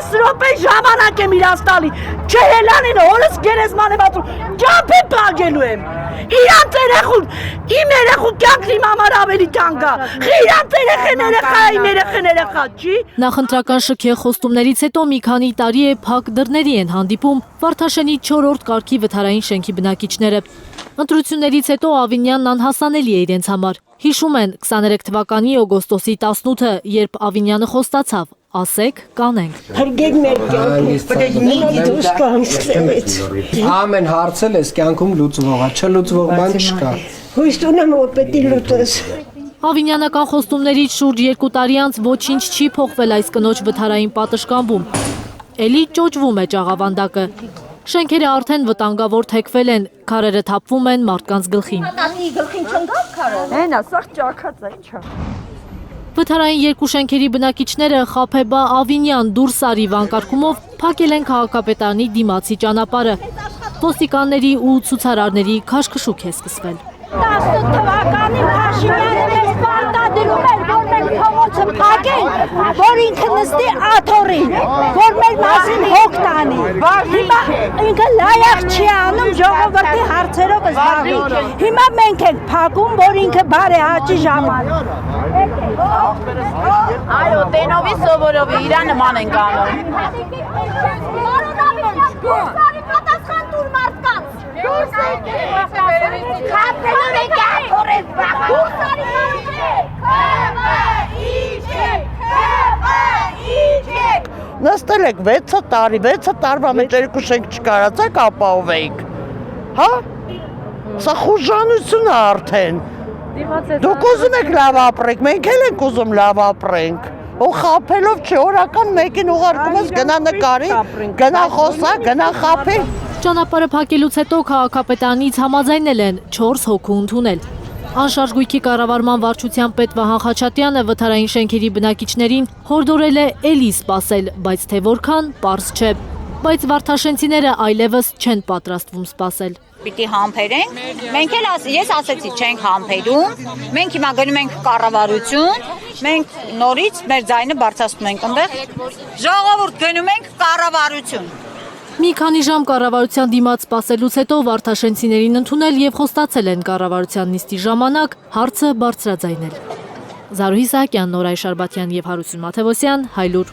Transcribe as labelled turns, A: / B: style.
A: 10 րոպե ժամանակ եմ իրաց տալի։ Չհելանին օրս գերեզման եմ ածում։ Ճամփի փագելու եմ։ Իրանց երեխուն, իմ երեխու կյանքն իմ համար ավելի թանկ է։ Իրանց երեխան երեխա, իմ երեխան երեխա, չի։
B: Նախընտրական շքեղ խոստումներից հետո մի քանի տարի է փակ դռների են հանդիպում Վարդաշենի 4-րդ կարգի վթարային շենքի բնակիչները։ Ընտրություններից հետո Ավինյանն անհասանելի է իրենց համար։ Հիշում են 23 թվականի օգոստոսի 18-ը, երբ Ավինյանը խոստացավ. ասեք, կանենք։
A: Հրգեք մեր կյանքում։
C: Ամեն հարցել ես կյանքում լուծվող է, չլուծվող բան չկա։
A: Հույս ունեմ, որ պետք է լուծես։
B: Ավինյանական խոստումներից շուրջ 2 տարի անց ոչինչ չի փոխվել այս կնոջ վթարային պատշգամբում։ Էլի ճոճվում է ճաղավանդակը։ Շենքերը արդեն վտանգավոր թեքվել են, քարերը թափվում են մարդկանց գլխին։ Վթարային երկու շենքերի բնակիչները Խաբեբա Ավինյան Դուրսարի վանկարկումով փակել են քաղաքապետարանի դիմացի ճանապարհը։ Ոստիկանների ու ցուցարարների քաշքշուկ է սկսվել։
D: 18 թվականին Փաշինյանը մեզ պարտադրում էր, որ մեր փողոցը փակեն, որ ինքը նստի աթոռին, որ մեր մասին հոգ տանի։ Հիմա ինքը լայախ չի անում ժողովրդի հարցերով զբաղվի։ Հիմա մենք ենք փակում, որ ինքը բարեհաճի ժամանակ։
E: Այո, տենովի սովորովի իրա նման ենք անում։
D: Պատասխան տուր մարդկանց։ Խաբելով եք աթոռես
A: Նստել եք 6 տարի, 6 տարվա մեջ երկու շենք չկարացեք ապահովեիք։ Հա? Սա խուժանություն է արդեն։ Դուք ուզում եք լավ ապրեք, մենք էլ ենք ուզում լավ ապրենք։ Ու խաբելով չէ, օրական մեկին ուղարկում ես գնա նկարի, գնա խոսա, գնա խաբի։
B: Ճանապարհը փակելուց հետո քաղաքապետարանից համաձայնել են 4 հոգու ընդունել։ Անշարժ գույքի կառավարման վարչության պետ Վահան Խաչատրյանը վթարային շենքերի բնակիչներին հորդորել է էլի սպասել, բայց թե որքան, պարզ չէ։ Բայց վարդաշենցիները այլևս չեն պատրաստվում սպասել։
E: Պիտի համբերենք, մենք էլ ես ասեցի չենք համբերում, մենք հիմա գնում ենք կառավարություն, մենք նորից մեր ձայնը բարձրացնում ենք այնտեղ, ժողովուրդ գնում ենք կառավարություն։
B: Մի քանի ժամ կառավարության դիմաց սպասելուց հետո վարդաշենցիներին ընդունել եւ խոստացել են կառավարության նիստի ժամանակ հարցը բարձրաձայնել։ Զարուհի Սահակյան, Նորայր Շարբաթյան եւ Հարություն Մաթևոսյան, Հայլուր։